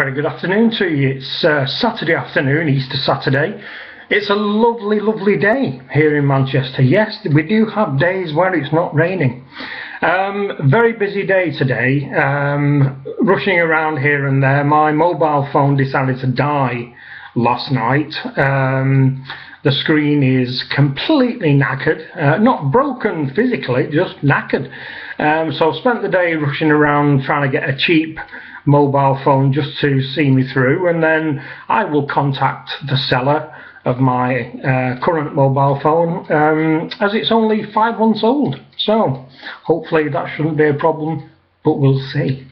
Very good afternoon to you. It's Saturday afternoon, Easter Saturday. It's a lovely, lovely day here in Manchester. Yes, we do have days where it's not raining. Very busy day today, rushing around here and there. My mobile phone decided to die last night. The screen is completely knackered, not broken physically, just knackered. So I spent the day rushing around trying to get a cheap mobile phone just to see me through, and then I will contact the seller of my current mobile phone, as it's only 5 months old, so hopefully that shouldn't be a problem, but we'll see.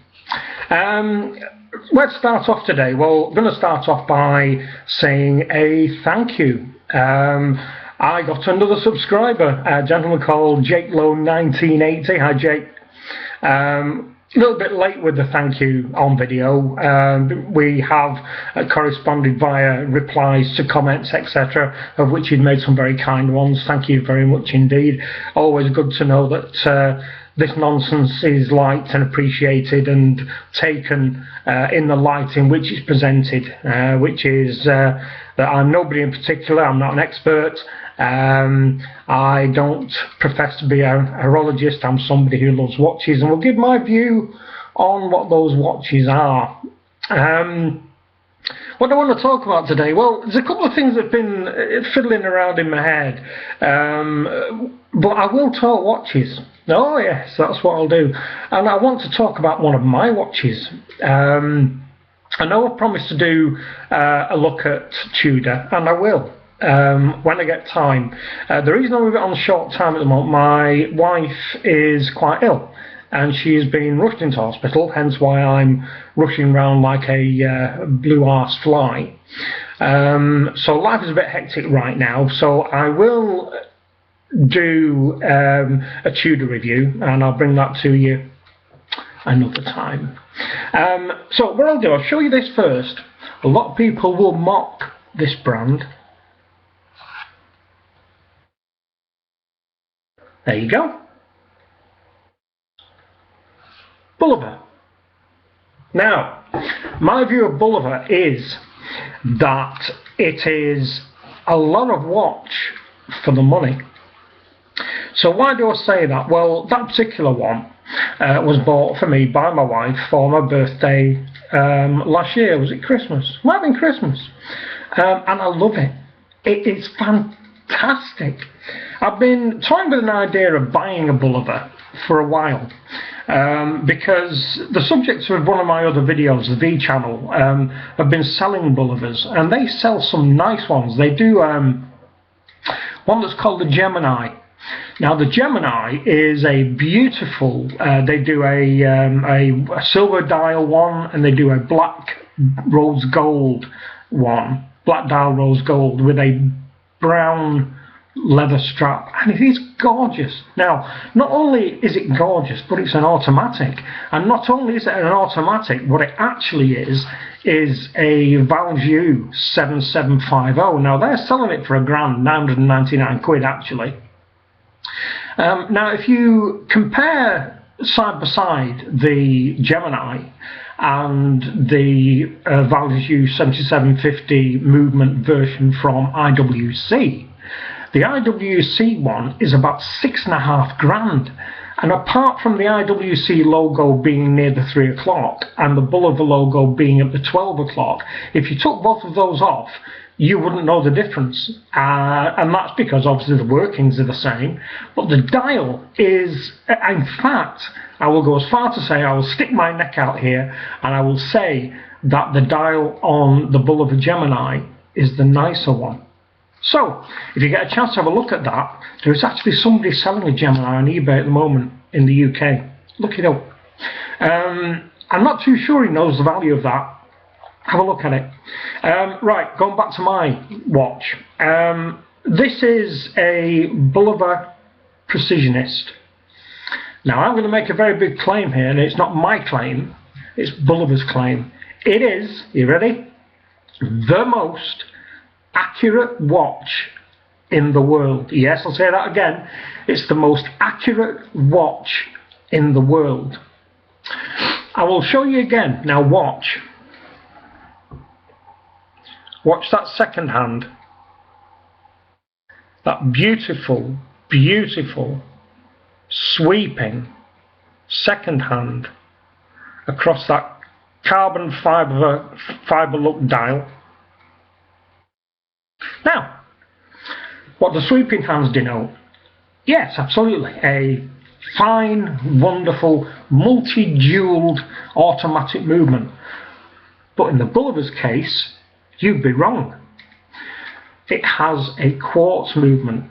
Let's start off today. Well, I'm going to start off by saying a thank you. I got another subscriber, a gentleman called Jakelo1980. Hi Jake. A little bit late with the thank you on video. We have corresponded via replies to comments, etc., of which you've made some very kind ones. Thank you very much indeed. Always good to know that this nonsense is liked and appreciated and taken in the light in which it's presented, which is that I'm nobody in particular. I'm not an expert. I don't profess to be a horologist. I'm somebody who loves watches and will give my view on what those watches are. What do I want to talk about today? Well, there's a couple of things that have been fiddling around in my head, but I will talk watches. Oh yes, that's what I'll do. And I want to talk about one of my watches. I know I promised to do a look at Tudor, and I will. When I get time. The reason I'm a bit on short time at the moment, my wife is quite ill and she's been rushed into hospital, hence why I'm rushing around like a blue-arsed fly. So life is a bit hectic right now, so I will do a Tudor review and I'll bring that to you another time. So what I'll do, I'll show you this first. A lot of people will mock this brand. There you go. Bulova. Now, my view of Bulova is that it is a lot of watch for the money. So why do I say that? Well, that particular one was bought for me by my wife for my birthday last year. Was it Christmas? Might have been Christmas. And I love it. It is fantastic. I've been toying with an idea of buying a Bulova for a while, because the subjects of one of my other videos, the V channel, have been selling Bulovas, and they sell some nice ones. They do one that's called the Gemini. Now the Gemini is a beautiful, they do a silver dial one, and they do a black rose gold one, black dial rose gold with a brown leather strap, and it is gorgeous. Now, not only is it gorgeous, but it's an automatic, and not only is it an automatic, what it actually is a Valjoux 7750. Now they're selling it for £1,999 actually. Now if you compare side by side the Gemini and the Valjoux 7750 movement version from IWC, the IWC one is about £6,500, and apart from the IWC logo being near the 3 o'clock and the Bulova logo being at the 12 o'clock, if you took both of those off, you wouldn't know the difference, and that's because obviously the workings are the same, but the dial is, in fact, I will go as far to say, I will stick my neck out here and I will say that the dial on the Bulova Gemini is the nicer one. So, if you get a chance to have a look at that, there is actually somebody selling a Gemini on eBay at the moment in the UK. Look it up. I'm not too sure he knows the value of that. Have a look at it. Right, going back to my watch. This is a Bulova Precisionist. Now, I'm going to make a very big claim here, and it's not my claim, it's Bulova's claim. It is, you ready? The most accurate watch in the world. Yes, I'll say that again. It's the most accurate watch in the world. I will show you again. Now watch. Watch that second hand. That beautiful, beautiful, sweeping second hand across that carbon fibre look dial. Now, what the sweeping hands denote? Yes, absolutely, a fine, wonderful, multi-jewelled automatic movement. But in the Bulova's case, you'd be wrong. It has a quartz movement.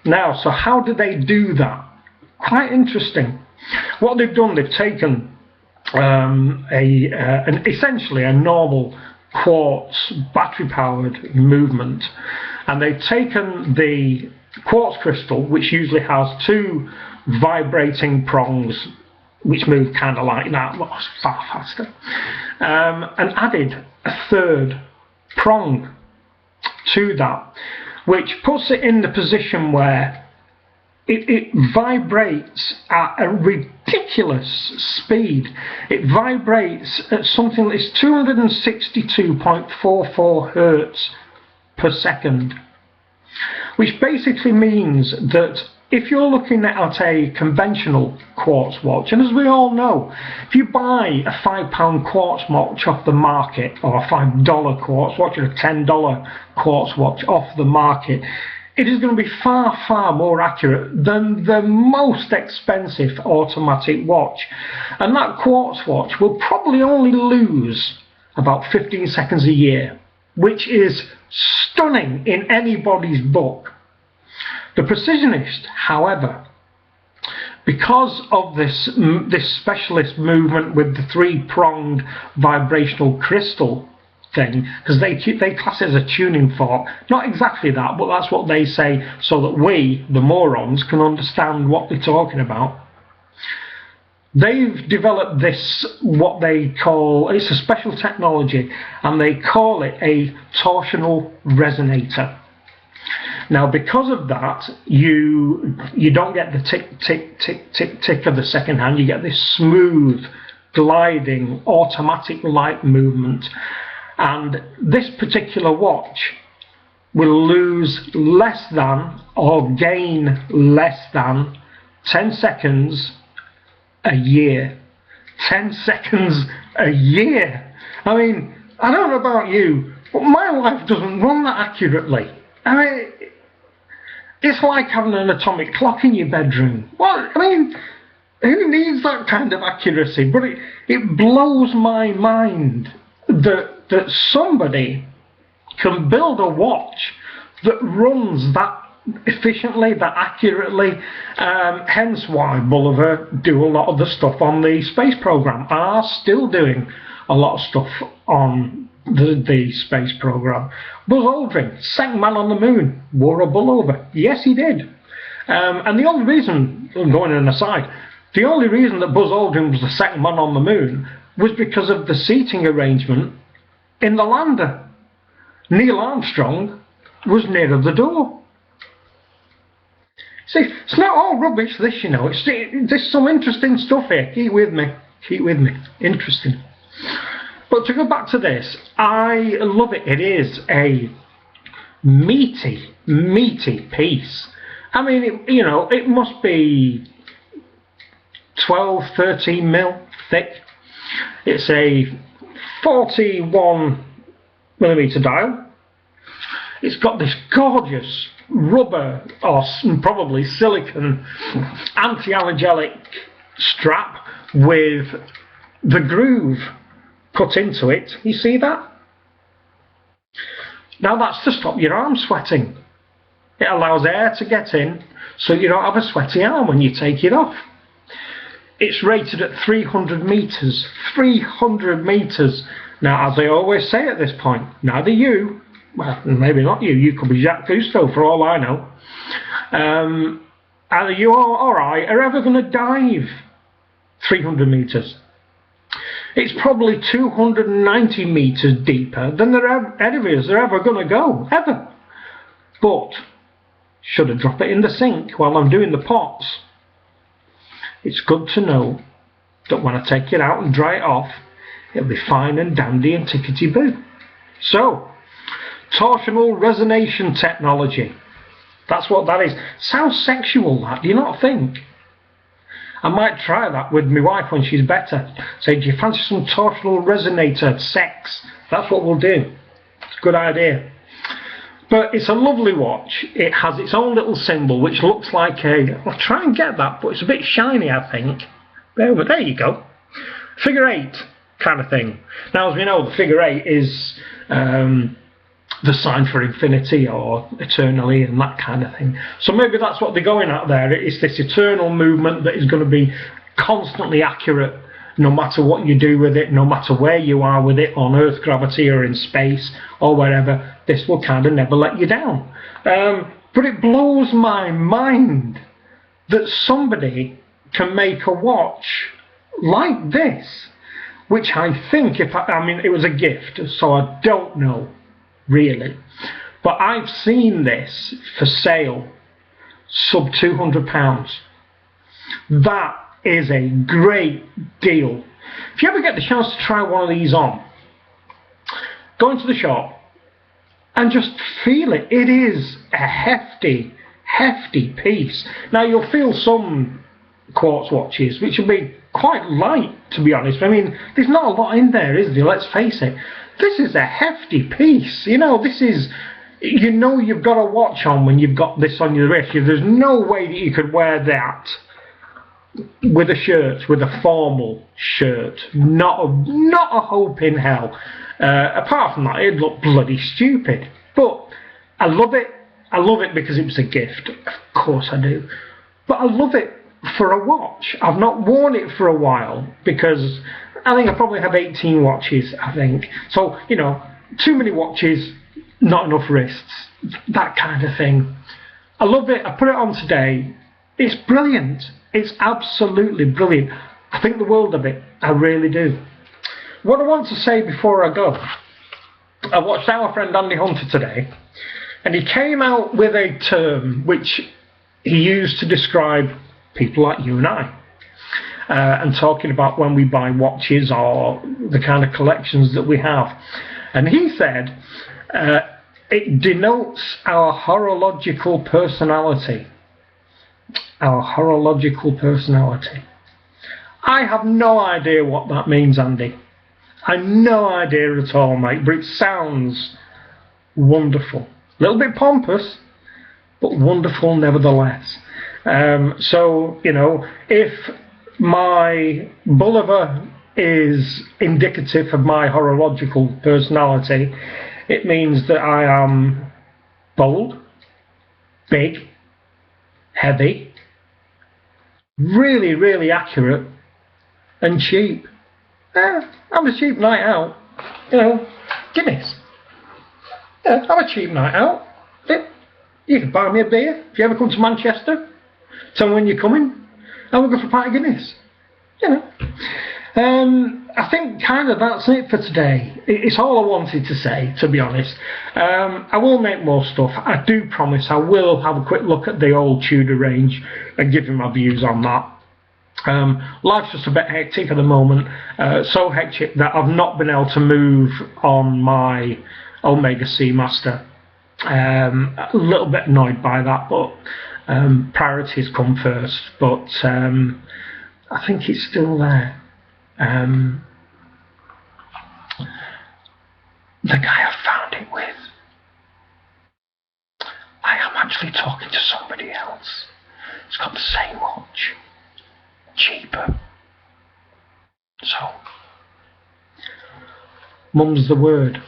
Now, so how do they do that? Quite interesting. What they've done, they've taken essentially a normal quartz battery-powered movement, and they've taken the quartz crystal, which usually has two vibrating prongs which move kind of like that, but far faster, and added a third prong to that, which puts it in the position where it vibrates at a ridiculous speed. It vibrates at something that is 262.44 hertz per second, which basically means that if you're looking at a conventional quartz watch, and as we all know, if you buy a £5 quartz watch off the market, or a $5 quartz watch, or a $10 quartz watch off the market, it is going to be far, far more accurate than the most expensive automatic watch. And that quartz watch will probably only lose about 15 seconds a year, which is stunning in anybody's book. The Precisionist, however, because of this specialist movement with the three-pronged vibrational crystal thing, because they class it as a tuning fork, not exactly that, but that's what they say, so that we, the morons, can understand what they're talking about. They've developed this, what they call, it's a special technology, and they call it a torsional resonator. Now, because of that, you don't get the tick, tick, tick, tick, tick of the second hand. You get this smooth, gliding, automatic light movement. And this particular watch will lose less than or gain less than 10 seconds a year. 10 seconds a year. I mean, I don't know about you, but my life doesn't run that accurately. I mean, it's like having an atomic clock in your bedroom. Well, I mean, who needs that kind of accuracy? But it blows my mind that somebody can build a watch that runs that efficiently, that accurately, hence why Bulova do a lot of the stuff on the space program, are still doing a lot of stuff on the space program. Buzz Aldrin, second man on the moon, wore a Bulova. Yes, he did. And the only reason, going on an aside, the only reason that Buzz Aldrin was the second man on the moon was because of the seating arrangement in the lander. Neil Armstrong was nearer the door. See, it's not all rubbish, this, you know. There's some interesting stuff here. Keep with me. Keep with me. Interesting. But to go back to this, I love it. It is a meaty, meaty piece. I mean, it must be 12, 13 mil thick. It's a 41mm dial. It's got this gorgeous rubber, or probably silicon, anti-allergenic strap with the groove cut into it. You see that? Now that's to stop your arm sweating. It allows air to get in so you don't have a sweaty arm when you take it off. It's rated at 300 meters. 300 meters. Now, as I always say at this point, neither you, well, maybe not you, you could be Jacques Cousteau for all I know, either you or I are ever going to dive 300 meters. It's probably 290 meters deeper than any of us are ever going to go, ever. But, should I drop it in the sink while I'm doing the pots, it's good to know that when I take it out and dry it off, it'll be fine and dandy and tickety-boo. So, Torsional resonation technology. That's what that is. Sounds sexual, that, do you not think? I might try that with my wife when she's better. Say, do you fancy some torsional resonator sex? That's what we'll do. It's a good idea. But it's a lovely watch. It has its own little symbol, which looks like a... I'll try and get that, but it's a bit shiny, I think. There you go. Figure 8 kind of thing. Now, as we know, the figure 8 is the sign for infinity or eternally and that kind of thing. So maybe that's what they're going at there. It's this eternal movement that is going to be constantly accurate, no matter what you do with it, no matter where you are with it, on Earth gravity or in space or wherever. This will kind of never let you down. But it blows my mind that somebody can make a watch like this, which I think, I mean, it was a gift, so I don't know really, but I've seen this for sale sub £200. That is a great deal. If you ever get the chance to try one of these on, go into the shop and just feel it. It is a hefty piece. Now, you'll feel some quartz watches which will be quite light, to be honest. I mean, there's not a lot in there, is there? Let's face it. This is a hefty piece. You know, this is, you know, you've got a watch on when you've got this on your wrist. There's no way that you could wear that with a shirt, with a formal shirt. Not a hope in hell. Apart from that, it'd look bloody stupid. But I love it. I love it because it was a gift. Of course I do. But I love it for a watch. I've not worn it for a while because I think I probably have 18 watches, I think. So, you know, too many watches, not enough wrists, that kind of thing. I love it. I put it on today. It's brilliant. It's absolutely brilliant. I think the world of it. I really do. What I want to say before I go, I watched our friend Andy Hunter today, and he came out with a term which he used to describe people like you and I. And talking about when we buy watches or the kind of collections that we have. And he said, it denotes our horological personality. Our horological personality. I have no idea what that means, Andy. I have no idea at all, mate, but it sounds wonderful. A little bit pompous, but wonderful nevertheless. So, you know, if my Bulova is indicative of my horological personality, it means that I am bold, big, heavy, really accurate, and cheap. I'm a cheap night out. You know, Guinness. Yeah, I'm a cheap night out. You can buy me a beer if you ever come to Manchester. Tell me when you're coming. And we'll go for a pint of Guinness. You know. I think kind of that's it for today. It's all I wanted to say, to be honest. I will make more stuff. I do promise I will have a quick look at the old Tudor range and give you my views on that. Life's just a bit hectic at the moment. So hectic that I've not been able to move on my Omega Seamaster. A little bit annoyed by that, but priorities come first. But I think it's still there. The guy I found it with, I am actually talking to somebody else. It's got the same watch, cheaper. So, mum's the word.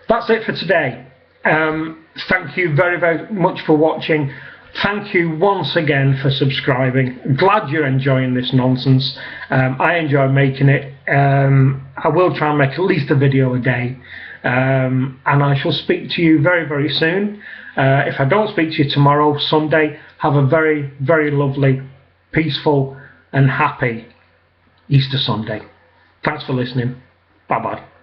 That's it for today. Thank you very much for watching. Thank you once again for subscribing. Glad you're enjoying this nonsense. I enjoy making it. I will try and make at least a video a day. And I shall speak to you very soon. If I don't speak to you tomorrow, Sunday, have a very lovely, peaceful and happy Easter Sunday. Thanks for listening. Bye bye.